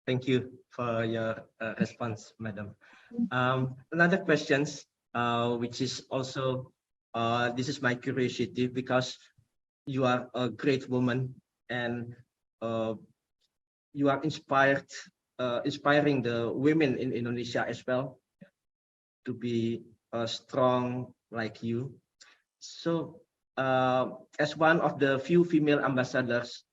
Thank you for your response, Madam. Another questions, which is also, this is my curiosity because you are a great woman and you are inspiring the women in Indonesia as well to be strong like you. So, as one of the few female ambassadors,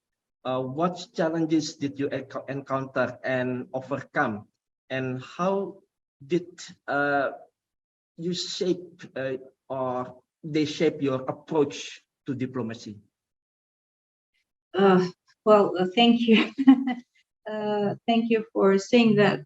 what challenges did you encounter and overcome, and how did you shape or they shape your approach to diplomacy? Well, thank you. Thank you for saying that.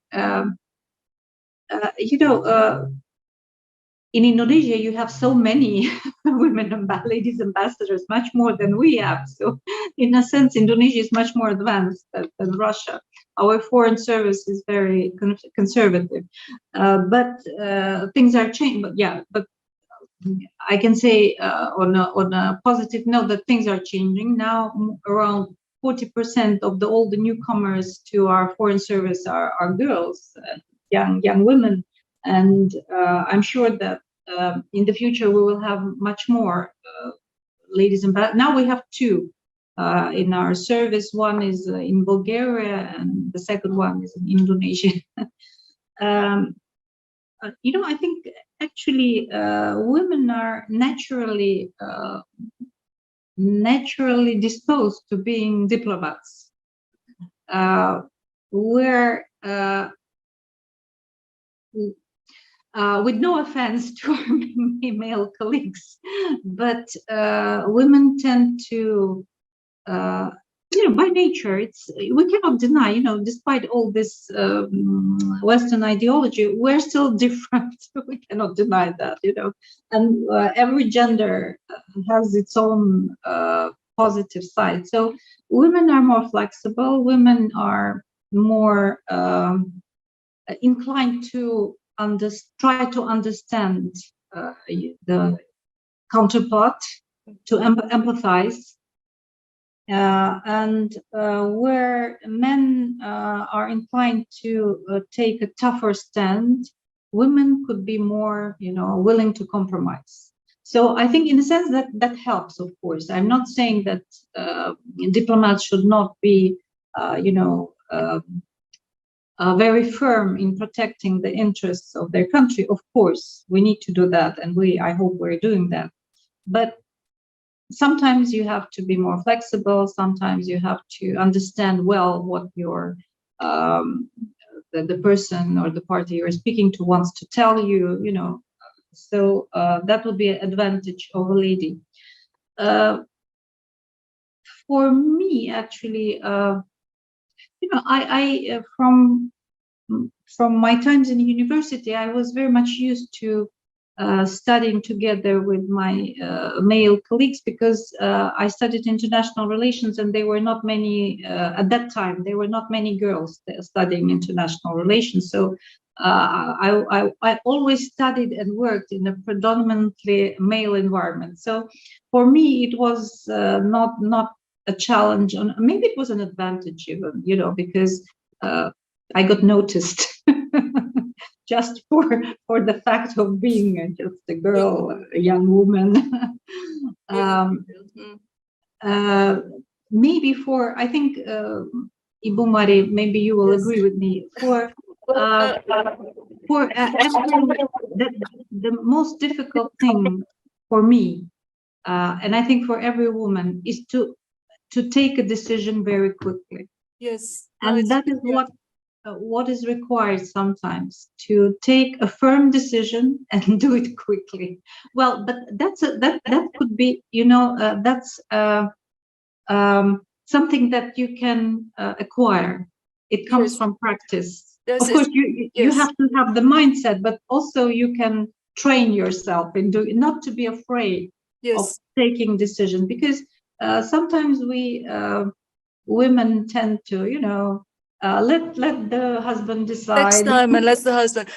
In Indonesia, you have so many women ladies ambassadors, much more than we have. So, in a sense, Indonesia is much more advanced than Russia. Our foreign service is very conservative, but things are changing. But yeah, but I can say on a positive note that things are changing now. Around 40% of all the newcomers to our foreign service are girls, young women, and I'm sure that in the future we will have much more ladies ambassadors. Now we have two in our service. One is in Bulgaria, and the second one is in Indonesia. I think actually women are naturally disposed to being diplomats. With no offense to our male colleagues, but women tend to, by nature, we cannot deny, despite all this Western ideology, we're still different. We cannot deny that, and every gender has its own positive side. So women are more flexible. Women are more inclined to try to understand the counterpart, to empathize, and where men are inclined to take a tougher stand, women could be more, willing to compromise. So I think, in a sense, that helps. Of course, I'm not saying that diplomats should not be, very firm in protecting the interests of their country. Of course, we need to do that, and I hope we're doing that. But sometimes you have to be more flexible. Sometimes you have to understand well what your the person or the party you're speaking to wants to tell you. So that will be an advantage of a lady. For me, actually. I from my times in university, I was very much used to studying together with my male colleagues, because I studied international relations, and there were not many at that time. There were not many girls studying international relations. So I always studied and worked in a predominantly male environment. So for me, it was not a challenge, maybe it was an advantage even, because I got noticed just for the fact of being just a girl, a young woman. Maybe I think, Ibu Mari, maybe you will agree with me, the most difficult thing for me, and I think for every woman, is to take a decision very quickly. Yes. And that is what is required sometimes, to take a firm decision and do it quickly. Well, but that could be, that's something that you can acquire. It comes from practice. Of course, you have to have the mindset, but also you can train yourself in not to be afraid of taking decisions, because sometimes we women tend to, let the husband decide. Next time, and let the husband.